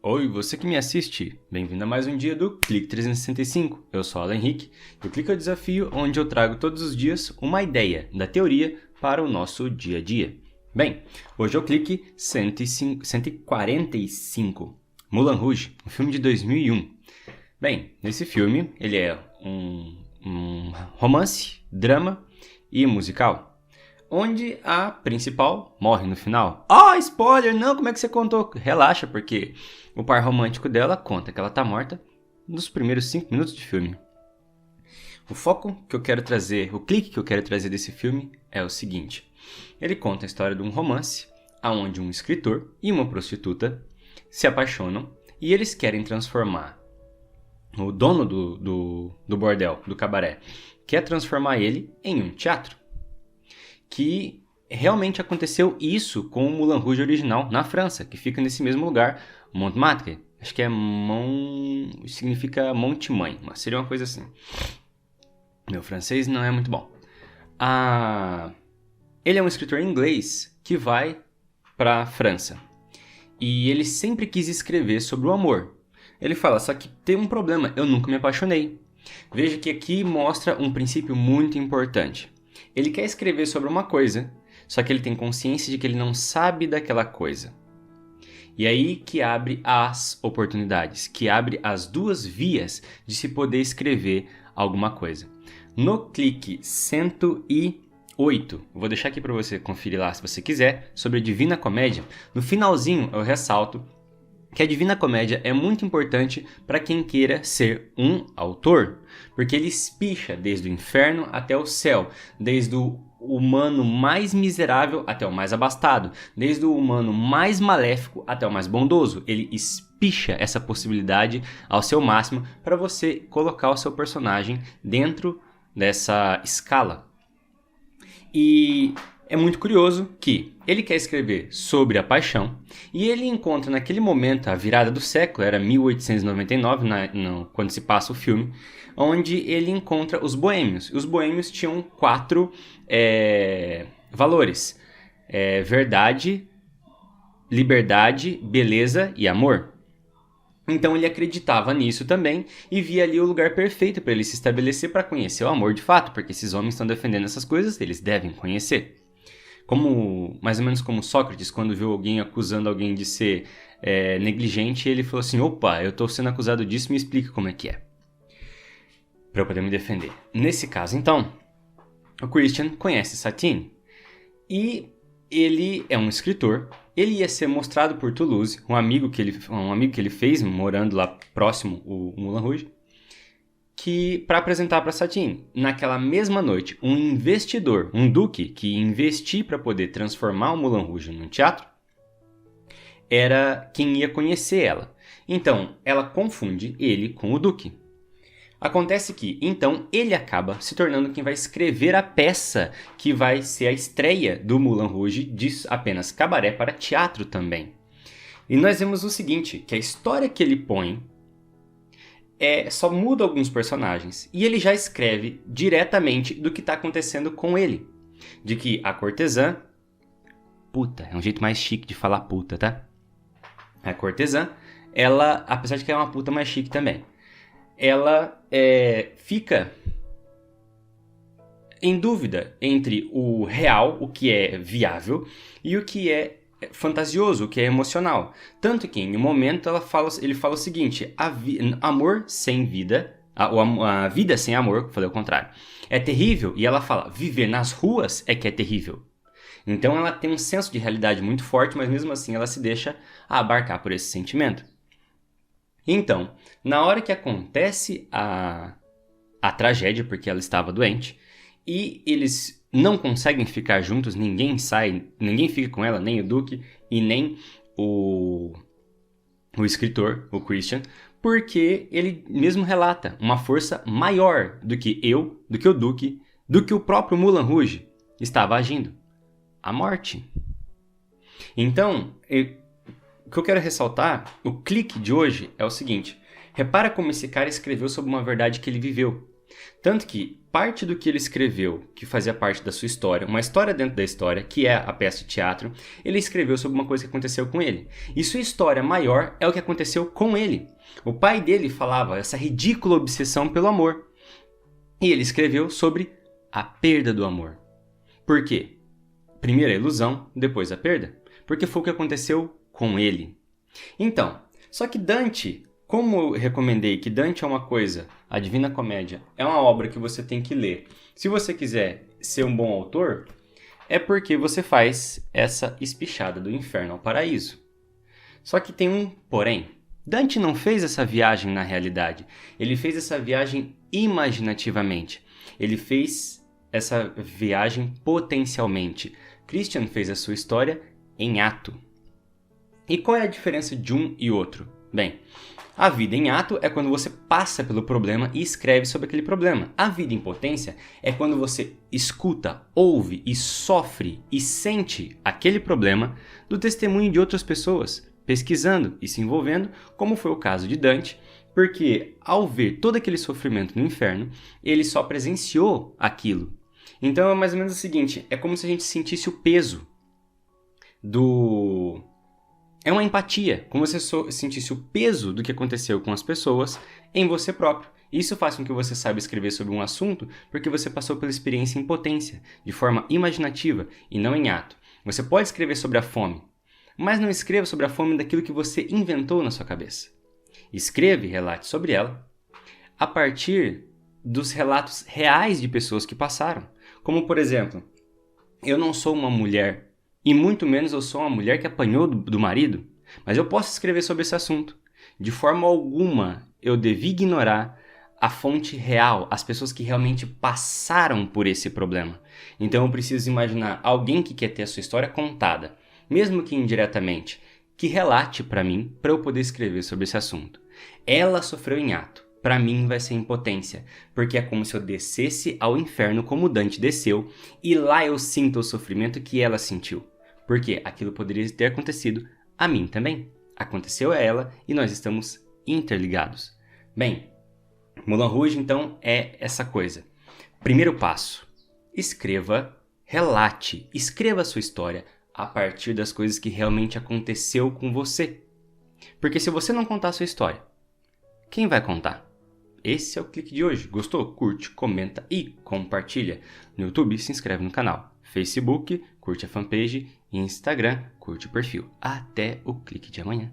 Oi, você que me assiste, bem-vindo a mais um dia do Clique 365. Eu sou Alan Henrique e o Clique é o desafio onde eu trago todos os dias uma ideia da teoria para o nosso dia a dia. Bem, hoje é o Clique 145, Moulin Rouge, um filme de 2001. Bem, nesse filme ele é um romance, drama e musical, onde a principal morre no final. Spoiler! Não, como é que você contou? Relaxa, porque o par romântico dela conta que ela tá morta nos primeiros 5 minutos de filme. O foco que eu quero trazer, o clique que eu quero trazer desse filme é o seguinte. Ele conta a história de um romance, onde um escritor e uma prostituta se apaixonam e eles querem transformar o dono do bordel, do cabaré, quer transformar ele em um teatro. Que realmente aconteceu isso com o Moulin Rouge original na França, que fica nesse mesmo lugar, Montmartre. Acho que significa Monte-Mãe, mas seria uma coisa assim. Meu francês não é muito bom. Ele é um escritor inglês que vai para a França. E ele sempre quis escrever sobre o amor. Ele fala, só que tem um problema, eu nunca me apaixonei. Veja que aqui mostra um princípio muito importante. Ele quer escrever sobre uma coisa, só que ele tem consciência de que ele não sabe daquela coisa. E aí que abre as oportunidades, que abre as duas vias de se poder escrever alguma coisa. No clique 108, vou deixar aqui para você conferir lá se você quiser, sobre a Divina Comédia. No finalzinho eu ressalto que a Divina Comédia é muito importante para quem queira ser um autor, porque ele espicha desde o inferno até o céu, desde o humano mais miserável até o mais abastado, desde o humano mais maléfico até o mais bondoso. Ele espicha essa possibilidade ao seu máximo para você colocar o seu personagem dentro dessa escala. E é muito curioso que ele quer escrever sobre a paixão e ele encontra naquele momento, a virada do século, era 1899, quando se passa o filme, onde ele encontra os boêmios. Os boêmios tinham 4 valores: verdade, liberdade, beleza e amor. Então ele acreditava nisso também e via ali o lugar perfeito para ele se estabelecer para conhecer o amor de fato, porque esses homens estão defendendo essas coisas, eles devem conhecer. Mais ou menos como Sócrates, quando viu alguém acusando alguém de ser negligente, ele falou assim, opa, eu estou sendo acusado disso, me explica como é que é, para eu poder me defender. Nesse caso, então, o Christian conhece Satine e ele é um escritor. Ele ia ser mostrado por Toulouse, um amigo que ele fez, morando lá próximo, o Moulin Rouge, para apresentar para Satine. Naquela mesma noite, um investidor, um duque, que ia investir para poder transformar o Moulin Rouge num teatro, era quem ia conhecer ela. Então, ela confunde ele com o duque. Acontece que, então, ele acaba se tornando quem vai escrever a peça que vai ser a estreia do Moulin Rouge de apenas cabaré para teatro também. E nós vemos o seguinte, que a história que ele põe só muda alguns personagens e ele já escreve diretamente do que está acontecendo com ele. De que a cortesã... Puta, é um jeito mais chique de falar puta, tá? A cortesã, ela, apesar de que é uma puta mais chique também, ela fica em dúvida entre o real, o que é viável, e o que é fantasioso, o que é emocional. Tanto que em um momento ele fala o seguinte, amor sem vida, a vida sem amor, falei o contrário, é terrível, e ela fala, viver nas ruas é que é terrível. Então ela tem um senso de realidade muito forte, mas mesmo assim ela se deixa abarcar por esse sentimento. Então, na hora que acontece a tragédia, porque ela estava doente, e eles não conseguem ficar juntos, ninguém fica com ela, nem o Duque e nem o escritor, o Christian, porque ele mesmo relata uma força maior do que o Duque, do que o próprio Moulin Rouge estava agindo. A morte. Então, o que eu quero ressaltar, o clique de hoje é o seguinte. Repara como esse cara escreveu sobre uma verdade que ele viveu. Tanto que parte do que ele escreveu, que fazia parte da sua história, uma história dentro da história, que é a peça de teatro, ele escreveu sobre uma coisa que aconteceu com ele. E sua história maior é o que aconteceu com ele. O pai dele falava essa ridícula obsessão pelo amor. E ele escreveu sobre a perda do amor. Por quê? Primeiro a ilusão, depois a perda. Porque foi o que aconteceu com ele. Então, só que Dante, como eu recomendei que Dante é uma coisa, a Divina Comédia é uma obra que você tem que ler. Se você quiser ser um bom autor, é porque você faz essa espichada do inferno ao paraíso. Só que tem um porém. Dante não fez essa viagem na realidade. Ele fez essa viagem imaginativamente. Ele fez essa viagem potencialmente. Christian fez a sua história em ato. E qual é a diferença de um e outro? Bem, a vida em ato é quando você passa pelo problema e escreve sobre aquele problema. A vida em potência é quando você escuta, ouve e sofre e sente aquele problema do testemunho de outras pessoas, pesquisando e se envolvendo, como foi o caso de Dante, porque ao ver todo aquele sofrimento no inferno, ele só presenciou aquilo. Então é mais ou menos o seguinte, é como se a gente sentisse o peso do... É uma empatia, como se você sentisse o peso do que aconteceu com as pessoas em você próprio. Isso faz com que você saiba escrever sobre um assunto porque você passou pela experiência em potência, de forma imaginativa e não em ato. Você pode escrever sobre a fome, mas não escreva sobre a fome daquilo que você inventou na sua cabeça. Escreva e relate sobre ela a partir dos relatos reais de pessoas que passaram. Como, por exemplo, eu não sou uma mulher e muito menos eu sou uma mulher que apanhou do marido, mas eu posso escrever sobre esse assunto. De forma alguma, eu devo ignorar a fonte real, as pessoas que realmente passaram por esse problema. Então eu preciso imaginar alguém que quer ter a sua história contada, mesmo que indiretamente, que relate para mim, para eu poder escrever sobre esse assunto. Ela sofreu em ato. Para mim vai ser impotência, porque é como se eu descesse ao inferno como Dante desceu, e lá eu sinto o sofrimento que ela sentiu. Porque aquilo poderia ter acontecido a mim também. Aconteceu a ela e nós estamos interligados. Bem, Moulin Rouge então é essa coisa. Primeiro passo, escreva, relate, escreva a sua história a partir das coisas que realmente aconteceu com você. Porque se você não contar a sua história, quem vai contar? Esse é o clique de hoje. Gostou? Curte, comenta e compartilha. No YouTube, se inscreve no canal. Facebook, curte a fanpage. E Instagram, curte o perfil. Até o clique de amanhã.